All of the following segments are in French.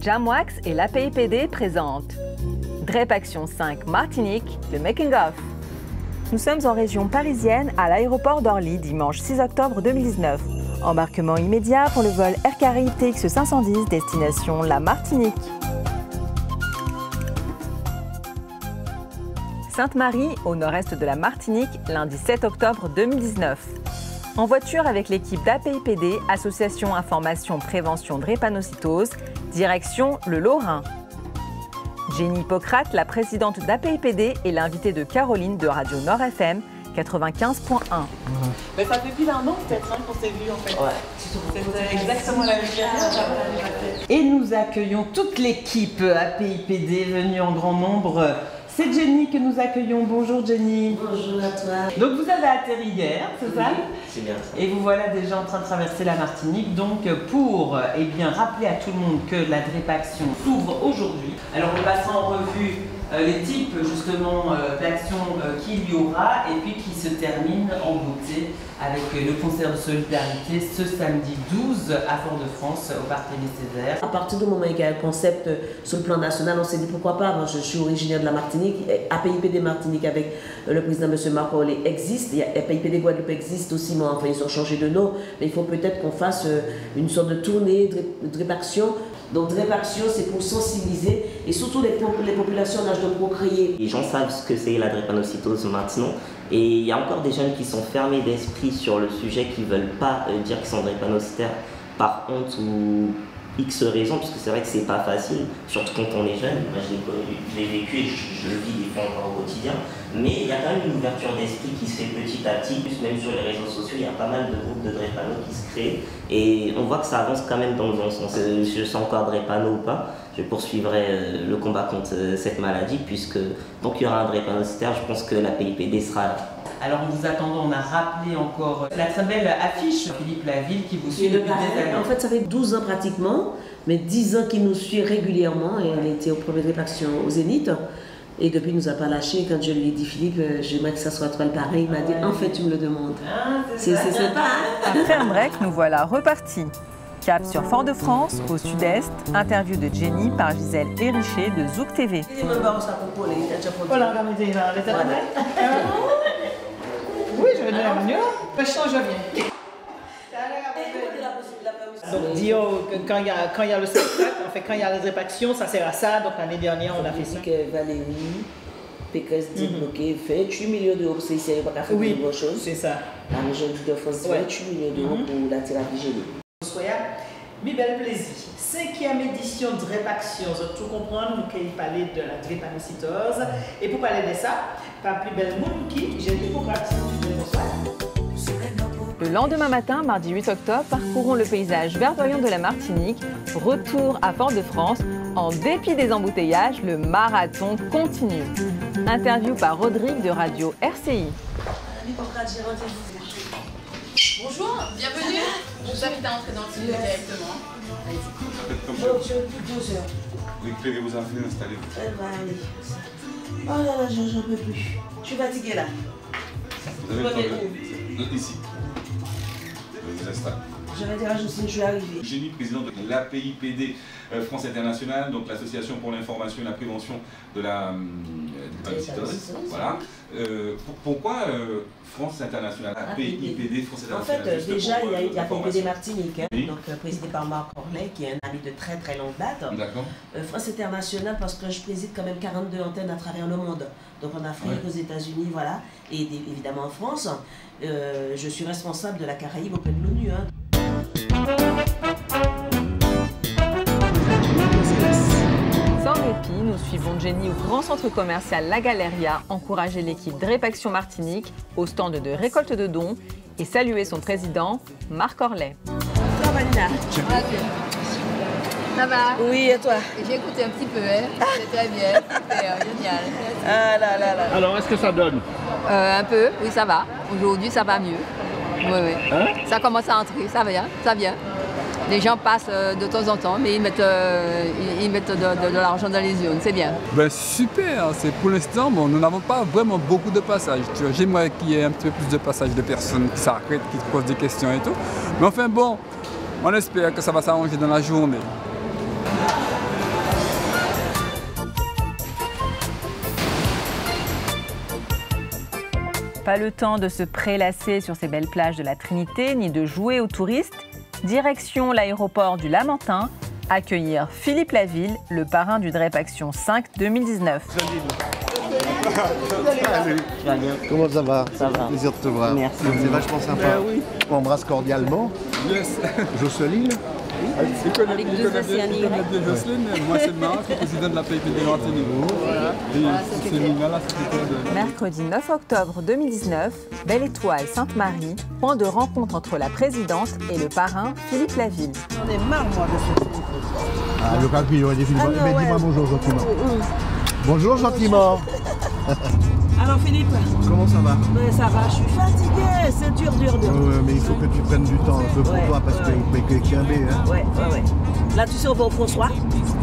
Jamwax et l'APIPD présentent DREP Action 5 Martinique, le Making of. Nous sommes en région parisienne à l'aéroport d'Orly dimanche 6 octobre 2019. Embarquement immédiat pour le vol Air Caraïbes TX 510 destination la Martinique. Sainte-Marie, au nord-est de la Martinique, lundi 7 octobre 2019. En voiture avec l'équipe d'APIPD, Association Information Prévention Drépanocytose, direction le Lorrain. Jenny Hippocrate, la présidente d'APIPD, est l'invitée de Caroline de Radio Nord FM 95.1. Mais ça fait plus d'un an peut-être qu'on s'est vu en fait. Ouais. C'est exactement la même chose. Et nous accueillons toute l'équipe APIPD venue en grand nombre. C'est Jenny que nous accueillons. Bonjour Jenny. Bonjour à toi. Donc vous avez atterri hier, c'est ça? C'est bien ça. Et vous voilà déjà en train de traverser la Martinique. Donc pour rappeler à tout le monde que la DREP Action s'ouvre aujourd'hui. Alors on passera en revue les types justement d'actions qu'il y aura et puis qui se terminent en beauté avec le concert de solidarité ce samedi 12 à Fort-de-France au Barthélemy-Césaire. À partir du moment où il y a un concept sur le plan national, on s'est dit pourquoi pas. Moi, je suis originaire de la Martinique. APIPD Martinique avec le président M. Marc Orlé existe. APIPD Guadeloupe existe aussi, mais enfin ils ont changé de nom. Mais il faut peut-être qu'on fasse une sorte de tournée de DREP Action. Donc DREP Action, c'est pour sensibiliser et surtout les populations en âge de procréer. Les gens savent ce que c'est la drépanocytose maintenant et il y a encore des jeunes qui sont fermés d'esprit sur le sujet, qui ne veulent pas dire qu'ils sont drépanocytaires par honte ou X raisons, puisque c'est vrai que c'est pas facile, surtout quand on est jeune. Moi je l'ai vécu et je le vis des fois encore au quotidien, mais il y a quand même une ouverture d'esprit qui se fait petit à petit, plus même sur les réseaux sociaux, il y a pas mal de groupes de drépano qui se créent et on voit que ça avance quand même dans le bon sens. Je suis encore drépano ou pas, je poursuivrai le combat contre cette maladie, puisque donc il y aura un drépanocytaire, je pense que la PIPD sera là. Alors en vous attendant, on a rappelé encore la très belle affiche Philippe Laville qui vous suit depuis des années. En fait, ça fait 12 ans pratiquement, mais 10 ans qu'il nous suit régulièrement et on était au premier DREP Action au Zénith. Et depuis, il ne nous a pas lâché. Quand je lui ai dit, Philippe, j'aimerais que ça soit toi le pareil, il m'a dit, en fait, tu me le demandes. C'est sympa, hein? Après un break, nous voilà repartis. Cap sur Fort-de-France, au sud-est, interview de Jenny par Gisèle Hérichet de Zouk TV. Oui, je vais donner la menu. Je viens. Donc, disons que quand il y a le spectacle, en fait, quand il y a la DREP Action, ça sert à ça. Donc, l'année dernière, on a fait ça. Que Valérie Pécresse dit bloquer 28 millions d'euros pour CICR, il n'y a pas faire grand chose. C'est ça. La région de France, 28 millions d'euros pour la thérapie génique. Soyez, mi bel plaisir. 5e édition de DREP Action. Vous allez tout comprendre, nous allons parler de la drépanocytose. Et pour parler de ça, pas plus belle monde qui, j'ai dit pour bonsoir. Le lendemain matin, mardi 8 octobre, parcourons le paysage verdoyant de la Martinique. Retour à Fort-de-France. En dépit des embouteillages, le marathon continue. Interview par Rodrigue de Radio RCI. Bonjour, bienvenue. Je vous invite à entrer dans le studio directement. Récupérez-vous en fin, installez-vous. Elle va aller. Oh là là, j'en peux plus. Je suis fatiguée là. Vous avez le temps de... Ici. Vous installez. Je vais dire à Jocelyne, je vais arriver. Jenny, présidente de l'APIPD France Internationale, donc l'Association pour l'information et la prévention de la drépanocytose. Voilà. Pourquoi France Internationale, APIPD France Internationale? En fait, déjà, il y a l'APIPD Martinique, hein, oui. Donc présidé par Marc Orlé, qui est un ami de très très longue date. D'accord. France Internationale, parce que je préside quand même 42 antennes à travers le monde. Donc en Afrique, aux États-Unis, voilà, et évidemment en France. Je suis responsable de la Caraïbe auprès de l'ONU. Hein. Sans répit, nous suivons Jenny au grand centre commercial La Galeria, encourager l'équipe DREP Action Martinique au stand de récolte de dons et saluer son président, Marc Orlé. Bonjour Vanina. Ça va? Oui, et toi? J'ai écouté un petit peu, hein. C'est très bien, c'était génial. Ah là là là. Alors, est-ce que ça donne? Un peu, oui, ça va. Aujourd'hui, ça va mieux. Oui, oui. Hein? Ça commence à entrer, ça vient, ça vient. Les gens passent de temps en temps, mais ils mettent de l'argent dans les urnes, c'est bien. Ben super, c'est pour l'instant, bon, nous n'avons pas vraiment beaucoup de passages. J'aimerais qu'il y ait un petit peu plus de passages de personnes qui s'arrêtent, qui posent des questions et tout. Mais enfin bon, on espère que ça va s'arranger dans la journée. Pas le temps de se prélasser sur ces belles plages de la Trinité, ni de jouer aux touristes. Direction l'aéroport du Lamentin, accueillir Philippe Laville, le parrain du DREP Action 5 2019. Comment ça va? Ça va. Plaisir de te voir. Merci. C'est vachement sympa. oui. On m'embrasse cordialement. Yes. Jocelyne. Avec deux Océanies. Jocelyne, moi c'est Marc, président de la PIPD Martinique. Voilà. Et c'est Mina là, c'était Mercredi 9 octobre 2019, Belle Étoile Sainte-Marie, point de rencontre entre la présidente et le parrain Philippe Laville. On est marre, moi, de ce type. Ah, le papillon, il est Philippe. Mais dis-moi bonjour gentiment. Bonjour gentiment. Alors, Philippe? Comment ça va? Ben, ça va, je suis fatiguée, c'est dur. Mais il faut que tu prennes du temps un peu pour toi parce que c'est un B. Hein. Ouais. Là, tu sais, on va au François,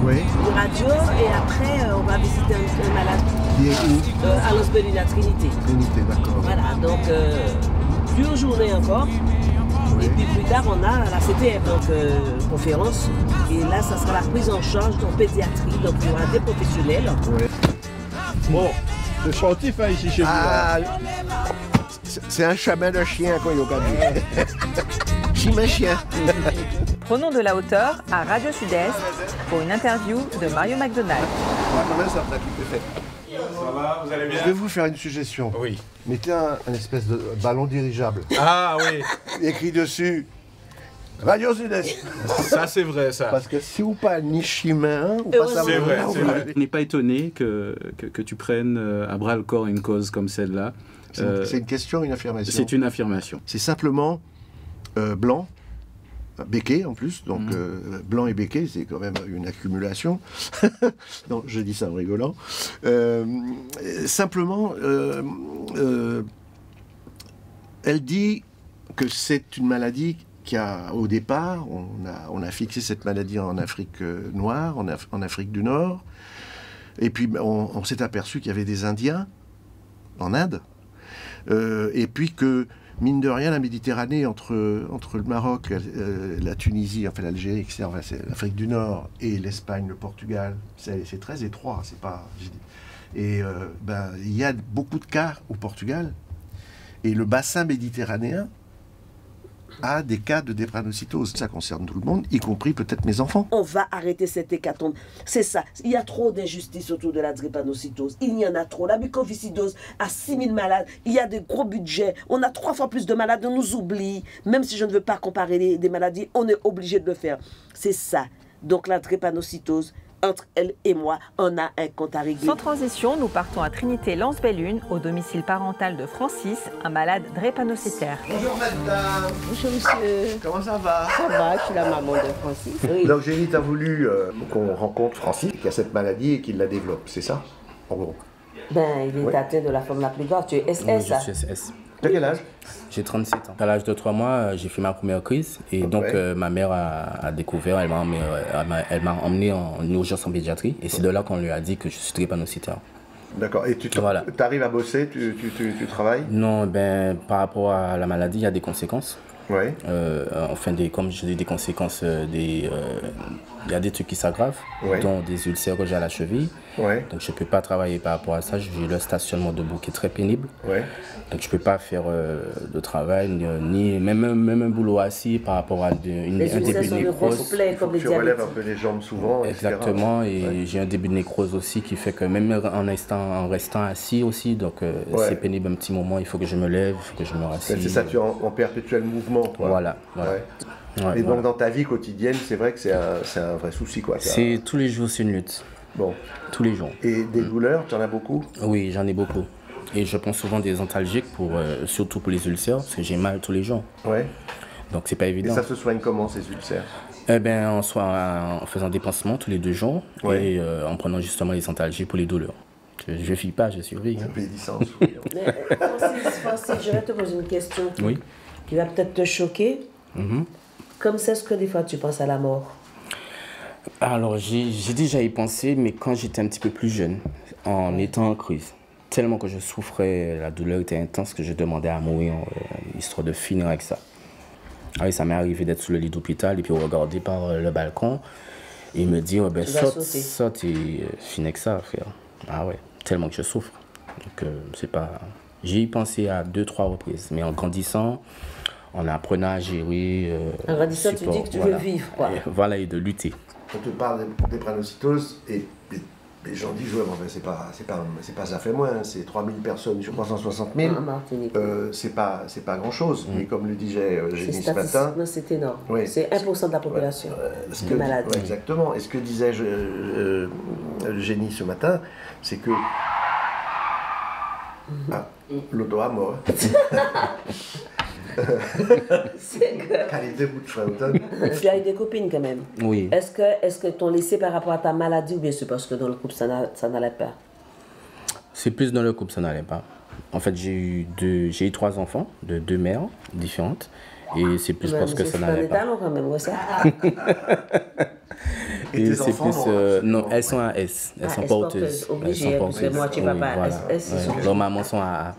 Oui. une radio, et après, on va visiter un malade Qui est où? à l'hospital de la Trinité. Trinité, d'accord. Voilà, donc, dure journée encore. Oui. Et puis plus tard, on a la CTF, donc conférence. Et là, ça sera la prise en charge en pédiatrie. Donc, il y aura des professionnels. Oui. Bon, c'est sportif hein, ici chez vous. Ah, c'est un chemin de chien qu'on y a dit. Chemin chien. Prenons de la hauteur à Radio Sud-Est pour une interview de Mario McDonald. Ça va, vous allez bien? Je vais vous faire une suggestion. Oui. Mettez un espèce de ballon dirigeable. Ah oui, Écrit dessus Radio Sud-Est. ça c'est vrai ça. Parce que si vous pas ni chemin, ou pas savoir C'est vrai, là où c'est vous vrai. allez. Je n'ai pas étonné que tu prennes à bras le corps une cause comme celle-là. C'est une question, une affirmation. C'est une affirmation. C'est simplement blanc, béquet en plus, donc blanc et béquet, c'est quand même une accumulation. Non, je dis ça en rigolant. Simplement, elle dit que c'est une maladie qui a, au départ, on a fixé cette maladie en Afrique noire, en Afrique du Nord, et puis on s'est aperçu qu'il y avait des Indiens en Inde, et puis que mine de rien, la Méditerranée, entre le Maroc, la Tunisie, enfin l'Algérie, etc., enfin, c'est l'Afrique du Nord et l'Espagne, le Portugal, c'est très étroit. C'est pas. Et il y a beaucoup de cas au Portugal, et le bassin méditerranéen a des cas de drépanocytose. Ça concerne tout le monde, y compris peut-être mes enfants. On va arrêter cette hécatombe. C'est ça. Il y a trop d'injustice autour de la drépanocytose. Il y en a trop. La mucoviscidose a 6000 malades. Il y a des gros budgets. On a 3 fois plus de malades. On nous oublie. Même si je ne veux pas comparer des maladies, on est obligé de le faire. C'est ça. Donc la drépanocytose, entre elle et moi, on a un compte à régler. Sans transition, nous partons à Trinité-Lens-Bellune, au domicile parental de Francis, un malade drépanocytaire. Bonjour madame. Bonjour monsieur. Comment ça va? Ça va, je suis la maman de Francis. Oui. Donc Génie, a voulu qu'on rencontre Francis qui a cette maladie et qu'il la développe, c'est ça? En gros. Ben, il est atteint de la forme la plus grave. Tu es SS, Oui, ça? je suis SS. T'as quel âge? J'ai 37 ans. À l'âge de 3 mois, j'ai fait ma première crise. Et donc, ma mère a découvert, elle m'a emmené en urgence en pédiatrie. Et c'est de là qu'on lui a dit que je suis drépanocytaire. D'accord. Et tu arrives à bosser, tu travailles? Non, par rapport à la maladie, il y a des conséquences. Ouais. Comme je dis, des conséquences, il y a des trucs qui s'aggravent, dont des ulcères que j'ai à la cheville. Ouais. Donc je ne peux pas travailler par rapport à ça. J'ai le stationnement debout qui est très pénible. Ouais. Donc je ne peux pas faire de travail, ni même un boulot assis par rapport à un début de nécrose. Tu relèves un peu les jambes souvent. Exactement, et j'ai un début de nécrose aussi qui fait que même en restant assis aussi, donc c'est pénible un petit moment, il faut que je me lève, il faut que je me rassise. C'est ça, tu es en perpétuel mouvement. Quoi. Voilà. Et donc dans ta vie quotidienne, c'est vrai que c'est un vrai souci. C'est tous les jours, c'est une lutte. Bon. Tous les jours. Et des douleurs, tu en as beaucoup? Oui, j'en ai beaucoup. Et je prends souvent des antalgiques, surtout pour les ulcères, parce que j'ai mal tous les jours. Ouais. Donc c'est pas évident. Et ça se soigne comment, ces ulcères? En faisant des pansements tous les 2 jours, et en prenant justement les antalgiques pour les douleurs. Je ne vis pas, je survis. Ça fait des sens. Francis, je vais te poser une question qui va peut-être te choquer. Comme c'est ce que des fois tu penses à la mort? Alors, j'ai déjà y pensé, mais quand j'étais un petit peu plus jeune, en étant en crise, tellement que je souffrais, la douleur était intense que je demandais à mourir, histoire de finir avec ça. Ah oui, ça m'est arrivé d'être sur le lit d'hôpital et puis regarder par le balcon et me dire, saute et finis avec ça, frère. Ah ouais, tellement que je souffre. Donc, c'est pas... J'y ai pensé à 2-3 reprises, mais en grandissant, en apprenant à gérer. En grandissant, tu dis que tu veux vivre, quoi. Voilà, et de lutter. On te parle des drépanocytoses et les gens disent, ouais, enfin, c'est pas ça fait moins, hein, c'est 3000 personnes sur 360 000. C'est pas grand-chose, mais comme le disait Génie ce matin. C'est énorme. Oui. C'est 1% de la population de maladie. Ouais, exactement. Et ce que disait Génie ce matin, c'est que. L'auto à mort. C'est que... Qualité bout de Frampton. Tu as eu des copines quand même. Oui. Est-ce que t'ont laissé par rapport à ta maladie ou bien c'est parce que dans le couple ça n'allait pas? C'est plus dans le couple ça n'allait pas. En fait j'ai eu 3 enfants de 2 mères différentes et c'est plus parce que ça n'allait pas. Quand même, ouais, ça. Et c'est plus non, elles sont à S, elles sont porteuses. Obligées, parce que moi tu vas pas à S. Leurs mamans sont à A.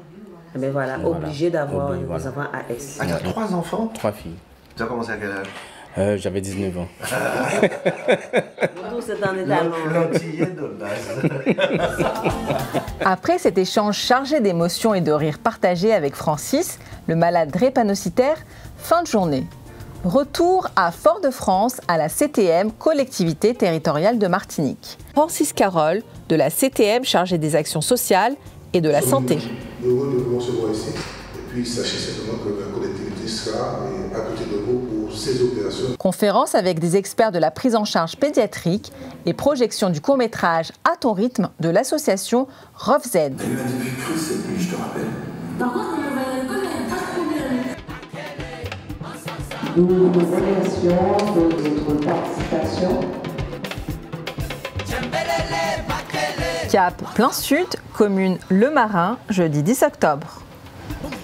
Mais voilà, obligé d'avoir des enfants à S. Ah, t'as 3 enfants? 3 filles. Tu as commencé à quel âge? J'avais 19 ans. Après cet échange chargé d'émotions et de rires partagés avec Francis, le malade drépanocytaire, fin de journée. Retour à Fort-de-France, à la CTM, collectivité territoriale de Martinique. Francis Carole, de la CTM chargée des actions sociales et de la santé. Heureux de pouvoir se voir ici. Et puis sachez simplement que la collectivité sera à côté de vous pour ces opérations. Conférence avec des experts de la prise en charge pédiatrique et projection du court-métrage À ton rythme de l'association ROFZ. Elle m'a depuis cru cette nuit, je te rappelle. Par contre, on va connaître, pas de problème. Nous vous remercions de votre participation. Cap plein sud, commune Le Marin, jeudi 10 octobre.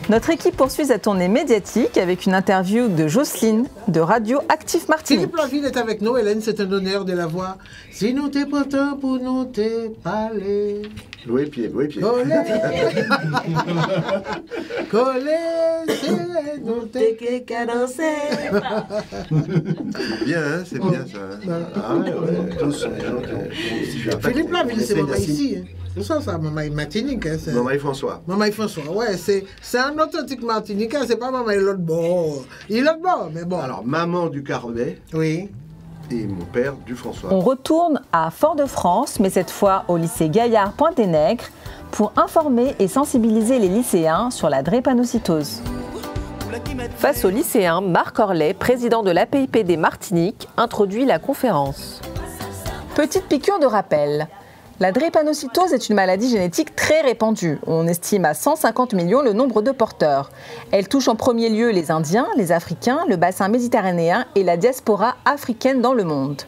Notre équipe poursuit sa tournée médiatique avec une interview de Jocelyne de Radio Actif Martinique. Philippe Laville est avec nous. Hélène, c'est un honneur de la voir. Si nous t'es pourtant pour nous te parler. Louis Pied. Collé, c'est nous t'es qu'à danser. Bien, hein, c'est bien ça. Ah ouais, tous les gens qui Philippe Laville, c'est maman ici. C'est ça, maman Martinique. Hein, maman François. Maman François, ouais, c'est un authentique Martinique, c'est pas maman l'autre bord. Il est l'autre bord, mais bon. Alors, maman du Carnet. Oui. Et mon père du François. On retourne à Fort-de-France, mais cette fois au lycée Gaillard Pointe-des-Nègres, pour informer et sensibiliser les lycéens sur la drépanocytose. Face aux lycéens, Marc Orlet, président de l'APIPD Martinique, introduit la conférence. Petite piqûre de rappel. La drépanocytose est une maladie génétique très répandue. On estime à 150 millions le nombre de porteurs. Elle touche en premier lieu les Indiens, les Africains, le bassin méditerranéen et la diaspora africaine dans le monde.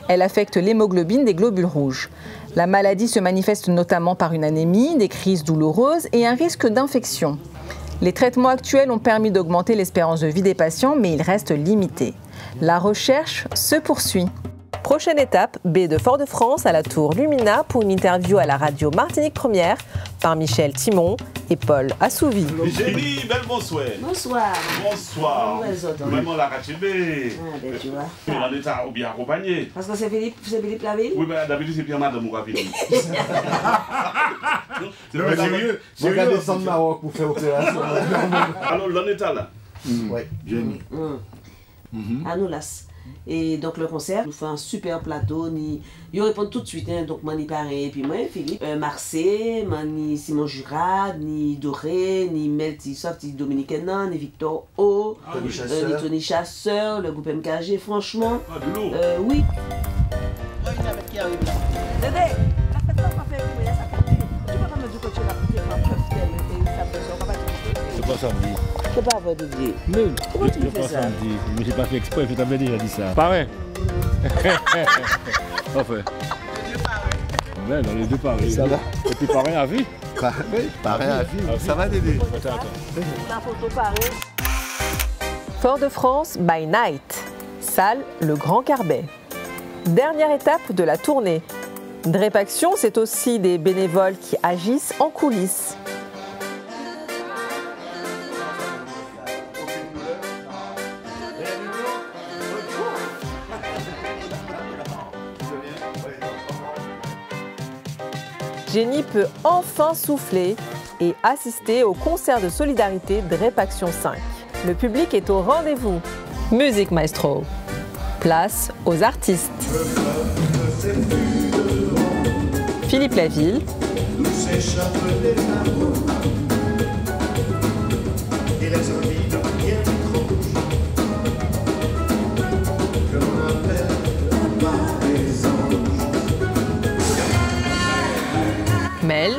Elle affecte l'hémoglobine des globules rouges. La maladie se manifeste notamment par une anémie, des crises douloureuses et un risque d'infection. Les traitements actuels ont permis d'augmenter l'espérance de vie des patients, mais ils restent limités. La recherche se poursuit. Prochaine étape, baie de Fort-de-France à la tour Lumina pour une interview à la radio Martinique Première par Michel Timon et Paul Assouvi. Génie, bel bonsoir. Bonsoir. Bonsoir. Vraiment la ratibé. Ah, ben tu vois. On est bien accompagné. Parce que c'est Philippe Laville? Oui, ben d'habitude c'est Pierre Madame Mouraville. C'est pas sérieux. On va descendre Maroc pour faire opération. Alors, l'on est là. Oui, Génie. À nous là. Et donc le concert, nous fait un super plateau, ils répondent tout de suite, hein, donc moi ni pareil, et puis moi Philippe, Marseille, ni Simon Jurad, ni Doré, ni Melty Soft, ni Dominique Henan, ni Victor O, ni Tony Chasseur, le groupe MKG, franchement, oui. Dédé, c'est pas samedi. C'est pas vrai de dire. Non, pourquoi tu fais ça? Samedi. Mais j'ai pas fait exprès, je t'avais déjà dit ça. Pareil. Enfin. Ouais, dans les deux pareils. Ça va. Et puis pareil à vie. Pareil à vie. Ça va Dédé? La photo pareil. Fort-de-France by night. Salle Le Grand Carbet. Dernière étape de la tournée. Drépaction, c'est aussi des bénévoles qui agissent en coulisses. Génie peut enfin souffler et assistez au concert de solidarité DREPaction 5. Le public est au rendez-vous. Musique Maestro. Place aux artistes. Philippe Laville. Mel.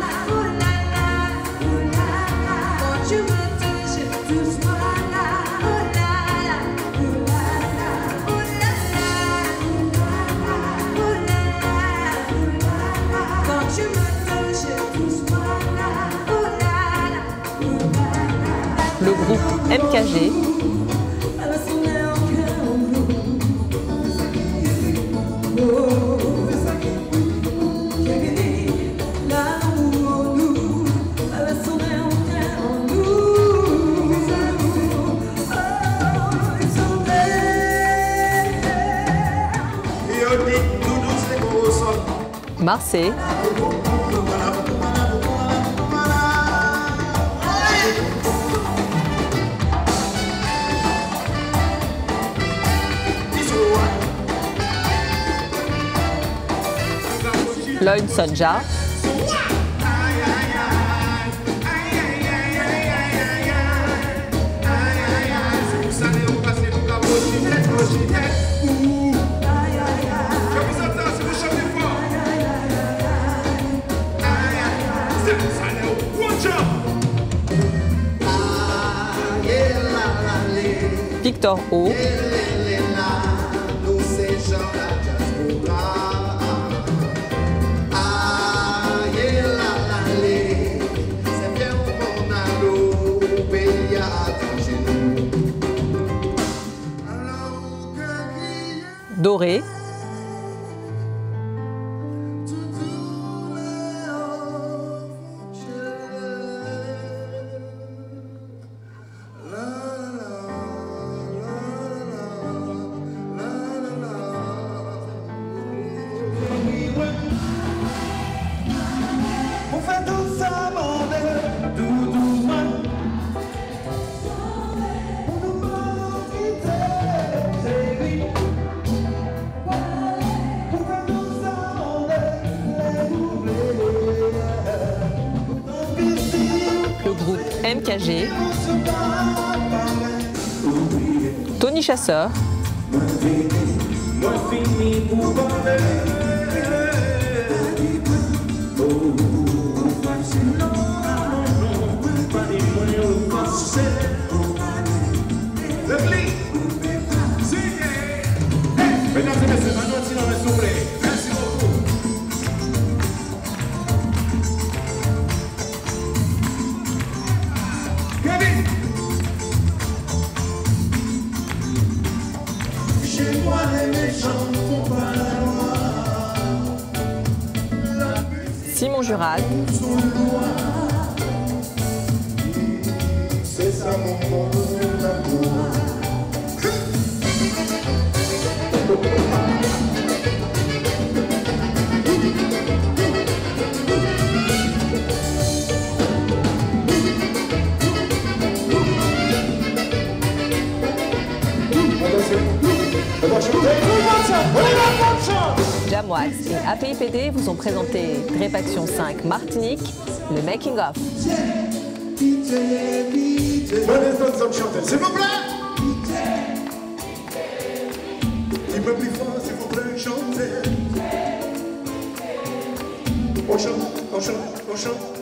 Le groupe MKG. Marseille. Lloyd Sonja. Victor O. Doré. MKG, Tony Chasseur, Simon Jurad, Jamwax et APIPD vous ont présenté DREPaction 5 Martinique, le making of. S'il vous plaît. Un peu plus fort, s'il vous plaît, chantez. On chante, on chante, on chante.